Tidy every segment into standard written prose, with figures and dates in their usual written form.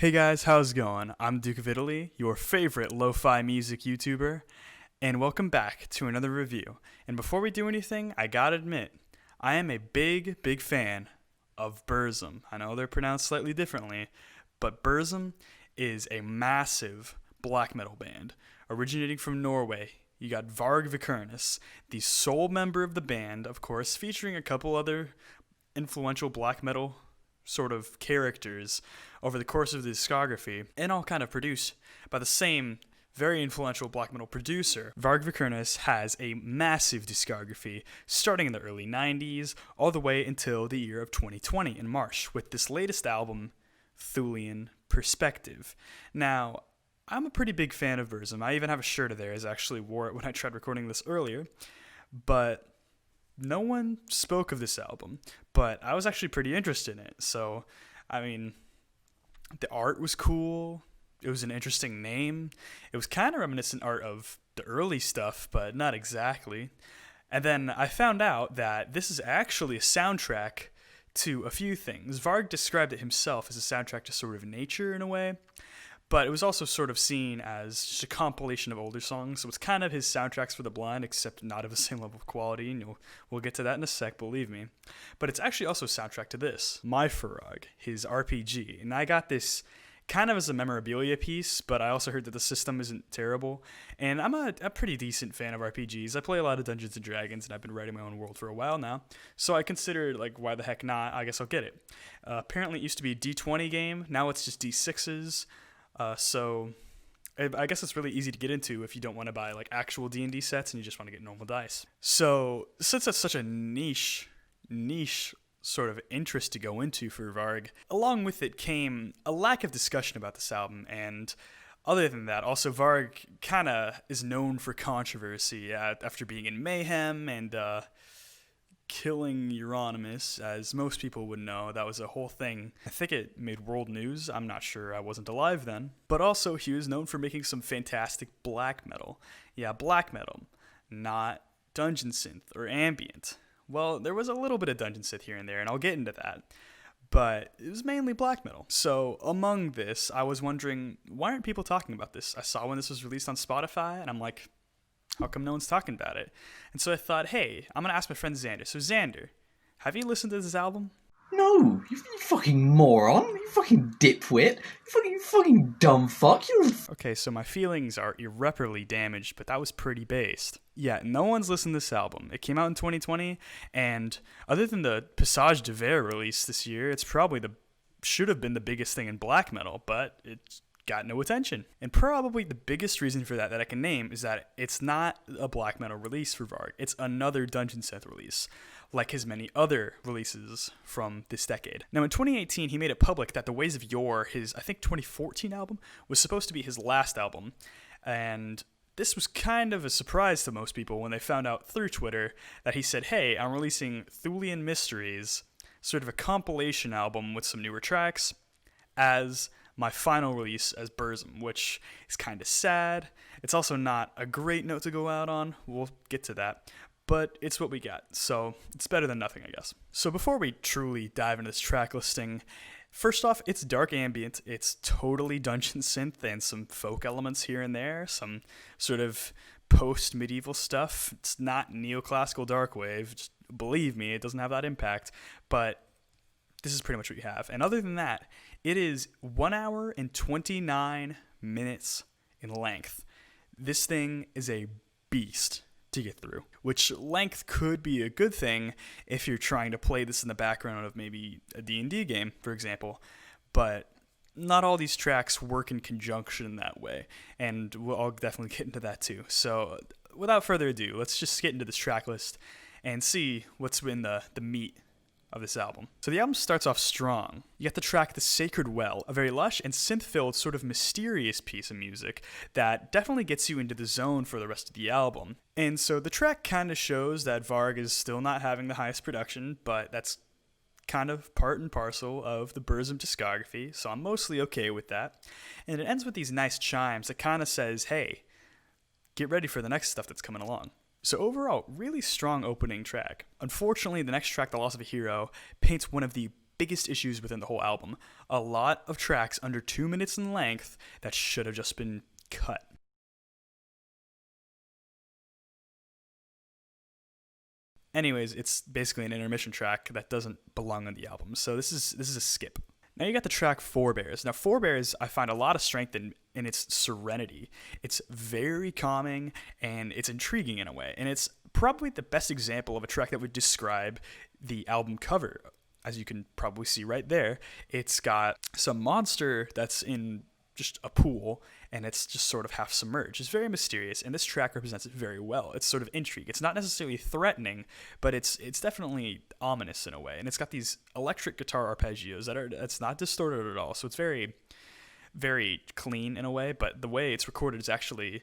Hey guys, how's it going? I'm Duke of Italy, your favorite lo-fi music YouTuber, and welcome back to another review. And before we do anything, I gotta admit, I am a big fan of Burzum. I know they're pronounced slightly differently, but Burzum is a massive black metal band originating from Norway. You got Varg Vikernes, the sole member of the band, of course, featuring a couple other influential black metal sort of characters over the course of the discography, and all kind of produced by the same very influential black metal producer. Varg Vikernes has a massive discography starting in the early 90s all the way until the year of 2020 in March with this latest album, Thulean Perspective. Now, I'm a pretty big fan of Burzum. I even have a shirt of theirs. I actually wore it when I tried recording this earlier, but no one spoke of this album, but I was actually pretty interested in it. So, I mean, the art was cool. It was an interesting name. It was kind of reminiscent art of the early stuff, but not exactly. And then I found out that this is actually a soundtrack to a few things. Varg described it himself as a soundtrack to sort of nature in a way, but it was also sort of seen as just a compilation of older songs. So it's kind of his soundtracks for the blind, except not of the same level of quality, and we'll get to that in a sec, believe me. But it's actually also a soundtrack to this, My Farag, his RPG. And I got this kind of as a memorabilia piece, but I also heard that the system isn't terrible. And I'm a pretty decent fan of RPGs. I play a lot of Dungeons & Dragons, and I've been writing my own world for a while now. So I considered, why the heck not? I guess I'll get it. Apparently it used to be a D20 game. Now it's just D6s. So I guess it's really easy to get into if you don't want to buy actual D&D sets and you just want to get normal dice. So since that's such a niche sort of interest to go into for Varg, along with it came a lack of discussion about this album. And other than that, also Varg kind of is known for controversy after being in Mayhem and killing Euronymous, as most people would know. That was a whole thing. I think it made world news. I'm not sure. I wasn't alive then. But also, he was known for making some fantastic black metal. Yeah, black metal, not dungeon synth or ambient. Well, there was a little bit of dungeon synth here and there, and I'll get into that. But it was mainly black metal. So among this, I was wondering, why aren't people talking about this? I saw when this was released on Spotify, and I'm like, how come no one's talking about it? And so I thought, hey, I'm going to ask my friend Xander. So Xander, have you listened to this album? No, you fucking moron, you fucking dipwit, you fucking dumb fuck, Okay, so my feelings are irreparably damaged, but that was pretty based. Yeah, no one's listened to this album. It came out in 2020, and other than the Passage de Verre release this year, it's probably should have been the biggest thing in black metal, but it's got no attention. And probably the biggest reason for that I can name is that it's not a black metal release for Varg. It's another dungeon synth release, like his many other releases from this decade. Now in 2018, he made it public that The Ways of Yore, his I think 2014 album, was supposed to be his last album. And this was kind of a surprise to most people when they found out through Twitter that he said, hey, I'm releasing Thulean Mysteries, sort of a compilation album with some newer tracks, as my final release as Burzum, which is kind of sad. It's also not a great note to go out on. We'll get to that. But it's what we got, so it's better than nothing, I guess. So before we truly dive into this track listing, first off, it's dark ambient. It's totally dungeon synth and some folk elements here and there, some sort of post-medieval stuff. It's not neoclassical darkwave. Just believe me, it doesn't have that impact. But this is pretty much what you have. And other than that, it is 1 hour and 29 minutes in length. This thing is a beast to get through, which length could be a good thing if you're trying to play this in the background of maybe a D&D game, for example. But not all these tracks work in conjunction that way, and I'll definitely get into that too. So without further ado, let's just get into this track list and see what's in the meat of this album. So the album starts off strong. You got the track The Sacred Well, a very lush and synth-filled sort of mysterious piece of music that definitely gets you into the zone for the rest of the album. And so the track kind of shows that Varg is still not having the highest production, but that's kind of part and parcel of the Burzum discography, so I'm mostly okay with that. And it ends with these nice chimes that kind of says, hey, get ready for the next stuff that's coming along. So overall, really strong opening track. Unfortunately, the next track, The Loss of a Hero, paints one of the biggest issues within the whole album. A lot of tracks under 2 minutes in length that should have just been cut. Anyways, it's basically an intermission track that doesn't belong on the album, so this is a skip. Now you got the track Forebears. Now Forebears, I find a lot of strength in its serenity. It's very calming and it's intriguing in a way, and it's probably the best example of a track that would describe the album cover. As you can probably see right there, it's got some monster that's in just a pool, and it's just sort of half submerged. It's very mysterious, and this track represents it very well. It's sort of intrigue. It's not necessarily threatening, but it's definitely ominous in a way. And it's got these electric guitar arpeggios that's not distorted at all. So it's very, very clean in a way, but the way it's recorded is actually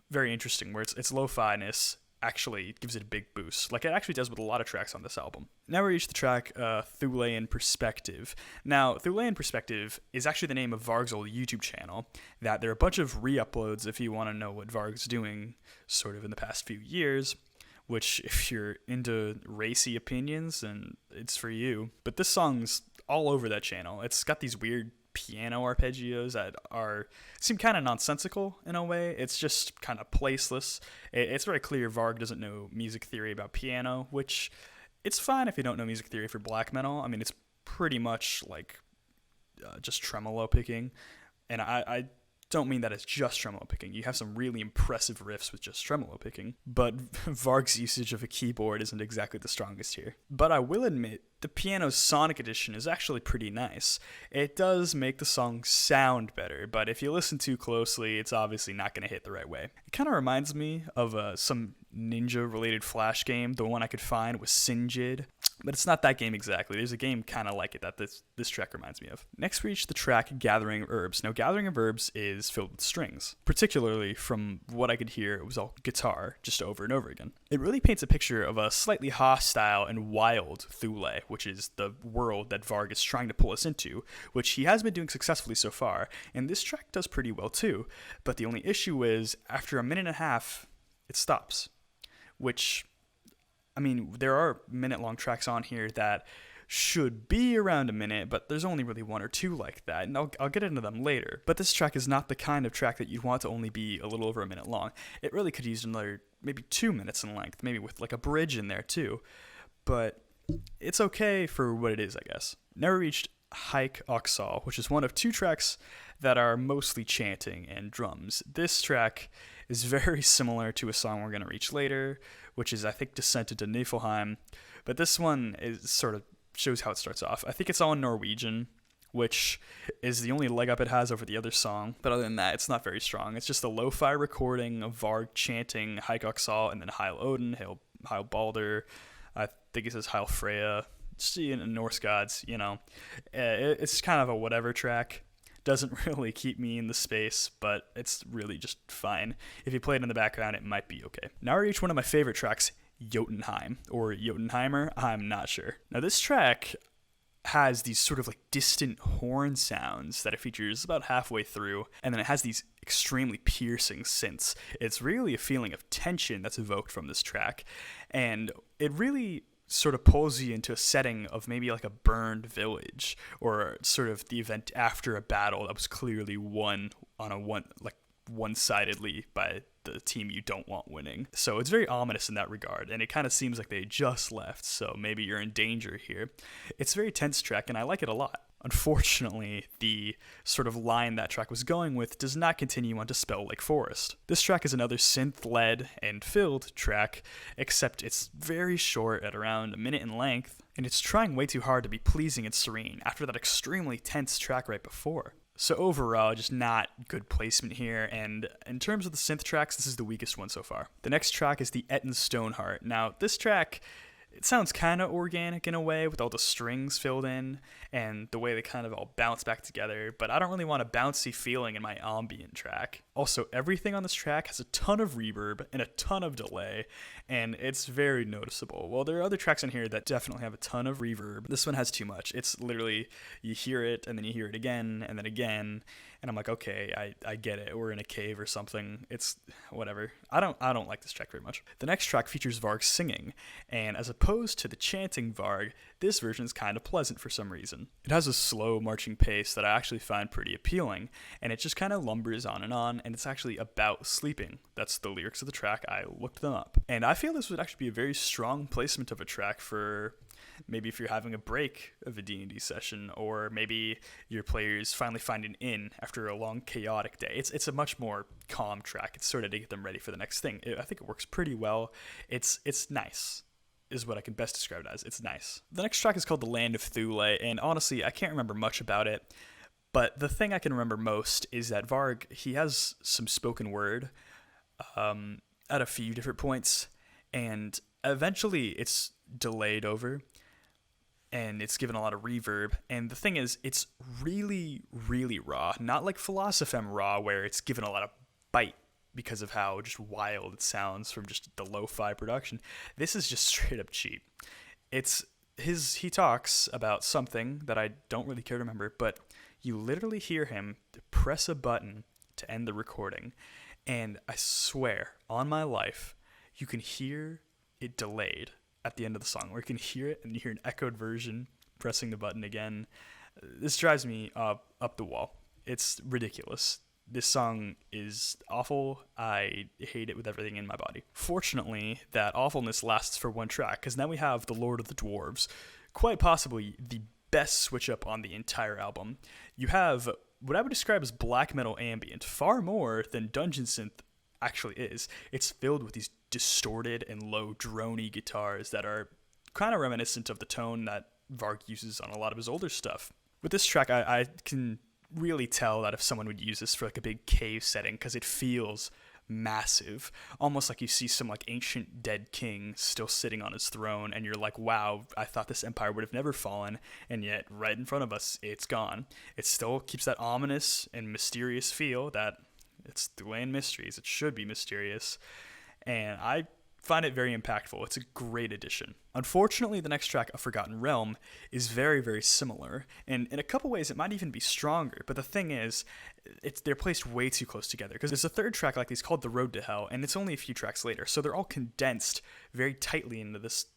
very interesting, where its lo-fi-ness actually gives it a big boost, like it actually does with a lot of tracks on this album. Now we reach the track Thulean Perspective. Now, Thulean Perspective is actually the name of Varg's old YouTube channel, that there are a bunch of re-uploads if you want to know what Varg's doing sort of in the past few years, which if you're into racy opinions, then it's for you. But this song's all over that channel. It's got these weird piano arpeggios that seem kind of nonsensical in a way. It's just kind of placeless. It's very clear Varg doesn't know music theory about piano, which it's fine if you don't know music theory for black metal. I mean, it's pretty much like just tremolo picking, and I don't mean that it's just tremolo picking. You have some really impressive riffs with just tremolo picking, but Varg's usage of a keyboard isn't exactly the strongest here. But I will admit, the piano's sonic edition is actually pretty nice. It does make the song sound better, but if you listen too closely, it's obviously not going to hit the right way. It kind of reminds me of some ninja-related Flash game. The one I could find was Sinjid, but it's not that game exactly. There's a game kind of like it that this track reminds me of. Next, we reach the track Gathering of Herbs. Now, Gathering of Herbs is filled with strings. Particularly from what I could hear, it was all guitar, just over and over again. It really paints a picture of a slightly hostile and wild Thule, which is the world that Varg is trying to pull us into, which he has been doing successfully so far, and this track does pretty well too. But the only issue is, after a minute and a half, it stops. Which, I mean, there are minute-long tracks on here that should be around a minute, but there's only really one or two like that, and I'll get into them later. But this track is not the kind of track that you'd want to only be a little over a minute long. It really could use another maybe 2 minutes in length, maybe with like a bridge in there too. But it's okay for what it is, I guess. Now we reached Hike Oxal, which is one of two tracks that are mostly chanting and drums. This track is very similar to a song we're going to reach later, which is, I think, Descent into Niflheim. But this one is sort of shows how it starts off. I think it's all in Norwegian, which is the only leg up it has over the other song. But other than that, it's not very strong. It's just a lo-fi recording of Varg chanting Hike Oxal and then Heil Odin, Heil Balder. I think it says Heil Freya. See, in Norse gods, you know. It's kind of a whatever track. Doesn't really keep me in the space, but it's really just fine. If you play it in the background, it might be okay. Now we reach one of my favorite tracks, Jotunheim, or Jotunheimer, I'm not sure. Now this track has these sort of like distant horn sounds that it features about halfway through, and then it has these extremely piercing synths. It's really a feeling of tension that's evoked from this track, and it really sort of pulls you into a setting of maybe like a burned village, or sort of the event after a battle that was clearly won one-sidedly by the team you don't want winning. So it's very ominous in that regard, and it kind of seems like they just left, so maybe you're in danger here. It's a very tense track, and I like it a lot. Unfortunately, the sort of line that track was going with does not continue on to Spell Lake Forest. This track is another synth-led and filled track, except it's very short at around a minute in length, and it's trying way too hard to be pleasing and serene after that extremely tense track right before. So overall, just not good placement here, and in terms of the synth tracks, this is the weakest one so far. The next track is the Ettenstone Stoneheart. Now, this track, it sounds kind of organic in a way with all the strings filled in and the way they kind of all bounce back together, but I don't really want a bouncy feeling in my ambient track. Also, everything on this track has a ton of reverb and a ton of delay, and it's very noticeable. Well, there are other tracks on here that definitely have a ton of reverb. This one has too much. It's literally, you hear it and then you hear it again and then again, And I'm like, okay, I get it. We're in a cave or something. It's whatever. I don't like this track very much. The next track features Varg singing, and as opposed to the chanting Varg, this version is kind of pleasant for some reason. It has a slow marching pace that I actually find pretty appealing, and it just kind of lumbers on, and it's actually about sleeping. That's the lyrics of the track. I looked them up. And I feel this would actually be a very strong placement of a track for maybe if you're having a break of a D&D session, or maybe your players finally find an inn after a long chaotic day. It's a much more calm track. It's sort of to get them ready for the next thing. I think it works pretty well. It's nice is what I can best describe it as. It's nice. The next track is called The Land of Thule, and honestly, I can't remember much about it, but the thing I can remember most is that Varg, he has some spoken word at a few different points, and eventually it's delayed over, and it's given a lot of reverb. And the thing is, it's really, really raw. Not like Philosophem raw, where it's given a lot of bite because of how just wild it sounds from just the lo-fi production. This is just straight up cheap. He talks about something that I don't really care to remember, but you literally hear him press a button to end the recording. And I swear, on my life, you can hear it delayed at the end of the song, where you can hear it and you hear an echoed version pressing the button again. This drives me up the wall. It's ridiculous. This song is awful. I hate it with everything in my body. Fortunately, that awfulness lasts for one track, because now we have The Lord of the Dwarves, quite possibly the best switch up on the entire album. You have what I would describe as black metal ambient, far more than dungeon synth actually is. It's filled with these distorted and low droney guitars that are kind of reminiscent of the tone that Varg uses on a lot of his older stuff. With this track, I can really tell that if someone would use this for like a big cave setting, because it feels massive, almost like you see some like ancient dead king still sitting on his throne, and you're like, wow, I thought this empire would have never fallen, and yet right in front of us it's gone. It still keeps that ominous and mysterious feel that it's Thulean mysteries. It should be mysterious, and I find it very impactful. It's a great addition. Unfortunately, the next track, A Forgotten Realm, is very, very similar, and in a couple ways it might even be stronger, but the thing is, they're placed way too close together, because there's a third track like these called The Road to Hell, and it's only a few tracks later, so they're all condensed very tightly into this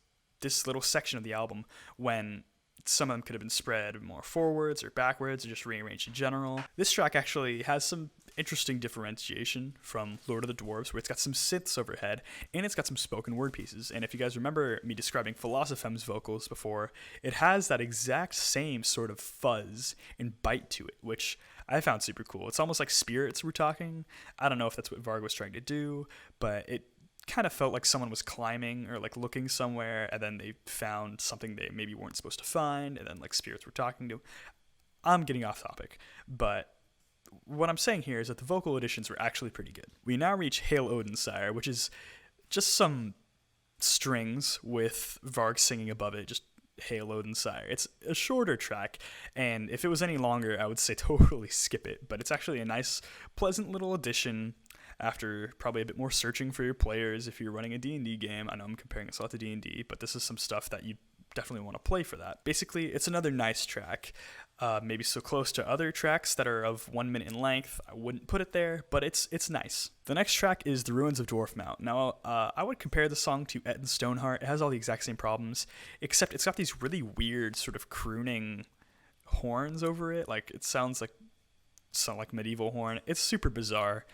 little section of the album, when some of them could have been spread more forwards or backwards or just rearranged in general. This track actually has some interesting differentiation from Lord of the Dwarves, where it's got some synths overhead and it's got some spoken word pieces. And if you guys remember me describing Philosophem's vocals before, it has that exact same sort of fuzz and bite to it, which I found super cool. It's almost like spirits were talking. I don't know if that's what Varg was trying to do, but it kind of felt like someone was climbing or like looking somewhere, and then they found something they maybe weren't supposed to find, and then like spirits were talking to. I'm getting off topic, but what I'm saying here is that the vocal additions were actually pretty good. We now reach Hail Odin, Sire, which is just some strings with Varg singing above it, just Hail Odin, Sire. It's a shorter track, and if it was any longer, I would say totally skip it, but it's actually a nice, pleasant little addition after probably a bit more searching for your players if you're running a D&D game. I know I'm comparing this a lot to D&D, but this is some stuff that you definitely want to play for that. Basically, it's another nice track. Maybe so close to other tracks that are of 1 minute in length, I wouldn't put it there, but it's nice. The next track is The Ruins of Dwarf Mount. Now, I would compare the song to Ettenstone Stoneheart. It has all the exact same problems, except it's got these really weird sort of crooning horns over it. Like, it sounds like medieval horn. It's super bizarre.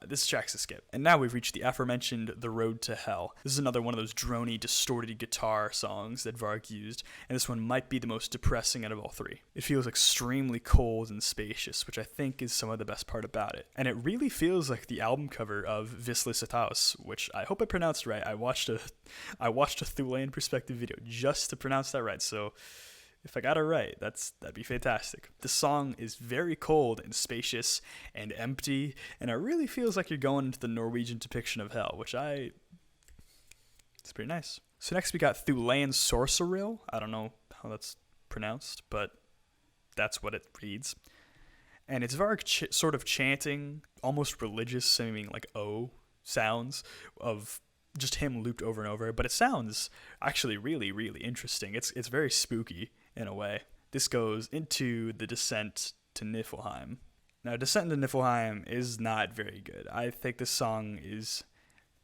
This track's a skip. And now we've reached the aforementioned The Road to Hell. This is another one of those drony, distorted guitar songs that Varg used, and this one might be the most depressing out of all three. It feels extremely cold and spacious, which I think is some of the best part about it. And it really feels like the album cover of Vislis Ataus, which I hope I pronounced right. I watched a Thulean perspective video just to pronounce that right, so if I got it right, that'd be fantastic. The song is very cold and spacious and empty, and it really feels like you're going into the Norwegian depiction of hell, it's pretty nice. So next we got Thulean Sorcery. I don't know how that's pronounced, but that's what it reads. And it's Varg sort of chanting, almost religious, seeming like O sounds of just him looped over and over, but it sounds actually really, really interesting. It's very spooky in a way. This goes into the descent to Niflheim. Now, Descent into Niflheim is not very good. I think this song is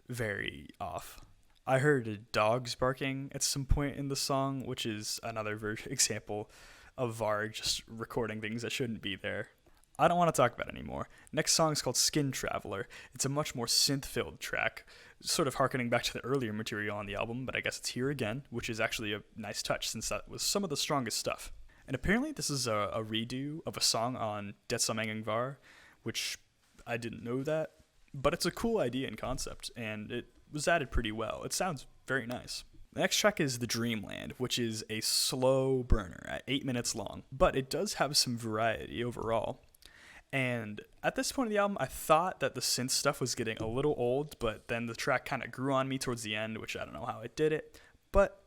very off. I heard dogs barking at some point in the song, which is another example of Varg just recording things that shouldn't be there. I don't want to talk about it anymore. Next song is called Skin Traveler. It's a much more synth-filled track, sort of harkening back to the earlier material on the album, but I guess it's here again, which is actually a nice touch since that was some of the strongest stuff. And apparently this is a redo of a song on Det som Ingen Var, which I didn't know that, but it's a cool idea and concept, and it was added pretty well. It sounds very nice. The next track is The Dreamland, which is a slow burner at 8 minutes long, but it does have some variety overall. And at this point in the album, I thought that the synth stuff was getting a little old, but then the track kind of grew on me towards the end, which I don't know how it did it, but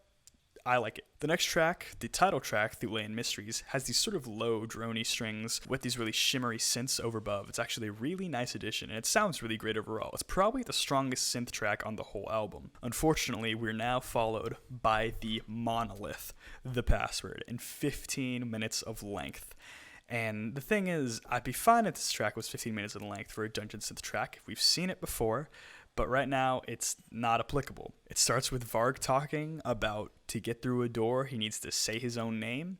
I like it. The next track, the title track, Thulean Mysteries, has these sort of low, droney strings with these really shimmery synths over above. It's actually a really nice addition, and it sounds really great overall. It's probably the strongest synth track on the whole album. Unfortunately, we're now followed by the monolith, The Password, in 15 minutes of length. And the thing is, I'd be fine if this track was 15 minutes in length for a dungeon synth track. We've seen it before, but right now it's not applicable. It starts with Varg talking about to get through a door, he needs to say his own name,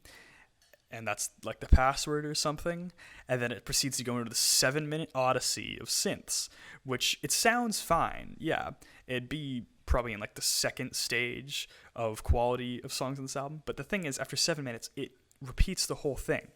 and that's like the password or something. And then it proceeds to go into the 7-minute Odyssey of synths, which it sounds fine. Yeah, it'd be probably in like the second stage of quality of songs on this album. But the thing is, after 7 minutes, it repeats the whole thing.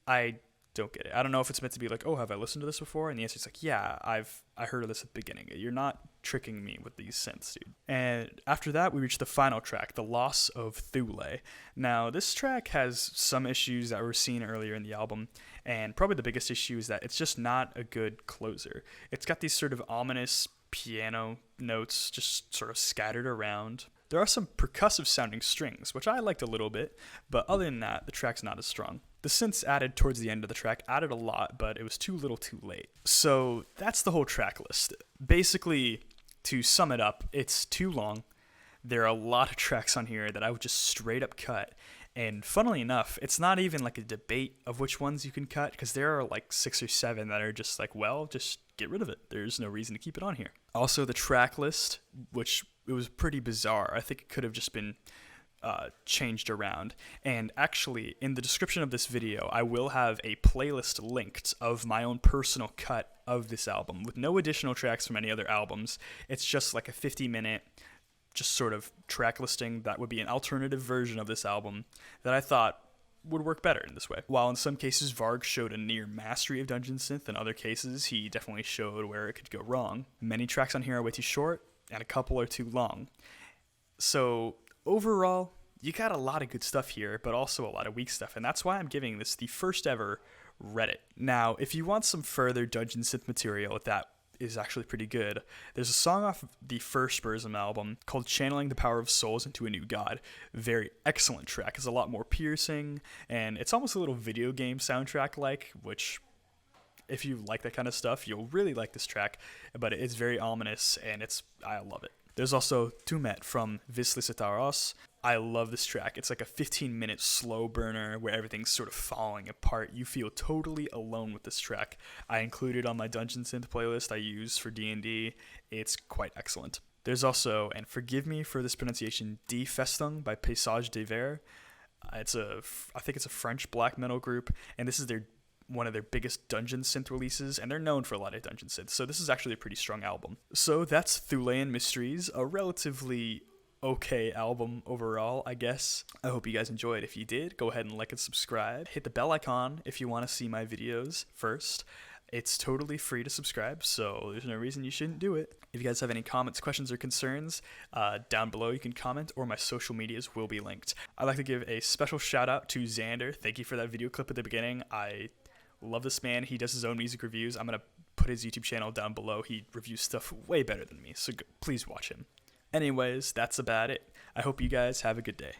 I don't get it. I don't know if it's meant to be like, oh, have I listened to this before? And the answer is like, yeah, I heard of this at the beginning. You're not tricking me with these synths, dude. And after that, we reach the final track, The Loss of Thule. Now, this track has some issues that were seen earlier in the album, and probably the biggest issue is that it's just not a good closer. It's got these sort of ominous piano notes just sort of scattered around. There are some percussive sounding strings, which I liked a little bit, but other than that, the track's not as strong. The synths added towards the end of the track added a lot, but it was too little too late. So that's the whole track list. Basically, to sum it up, it's too long. There are a lot of tracks on here that I would just straight up cut. And funnily enough, it's not even like a debate of which ones you can cut, because there are like 6 or 7 that are just like, well, just get rid of it. There's no reason to keep it on here. Also, the track list, which it was pretty bizarre. I think it could have just been changed around. And actually, in the description of this video, I will have a playlist linked of my own personal cut of this album with no additional tracks from any other albums. It's just like a 50-minute just sort of track listing that would be an alternative version of this album that I thought would work better in this way. While in some cases Varg showed a near mastery of dungeon synth, in other cases he definitely showed where it could go wrong. Many tracks on here are way too short, and a couple are too long. So overall, you got a lot of good stuff here, but also a lot of weak stuff, and that's why I'm giving this the first ever Reddit. Now, if you want some further dungeon synth material that is actually pretty good, there's a song off the first Burzum album called Channeling the Power of Souls into a New God. Very excellent track. It's a lot more piercing, and it's almost a little video game soundtrack-like, which if you like that kind of stuff, you'll really like this track, but it's very ominous, and I love it. There's also Tumet from Vislicitaros. I love this track. It's like a 15-minute slow burner where everything's sort of falling apart. You feel totally alone with this track. I included on my Dungeon Synth playlist I use for D&D. It's quite excellent. There's also, and forgive me for this pronunciation, Die Festung by Paysage des Vers. I think it's a French black metal group, and this is one of their biggest dungeon synth releases, and they're known for a lot of dungeon synths, so this is actually a pretty strong album. So that's Thulean Mysteries, a relatively okay album overall, I guess. I hope you guys enjoyed. If you did, go ahead and like and subscribe. Hit the bell icon if you want to see my videos first. It's totally free to subscribe, so there's no reason you shouldn't do it. If you guys have any comments, questions, or concerns, down below you can comment, or my social medias will be linked. I'd like to give a special shout out to Xander. Thank you for that video clip at the beginning. I love this man. He does his own music reviews. I'm going to put his YouTube channel down below. He reviews stuff way better than me, so please watch him. Anyways, that's about it. I hope you guys have a good day.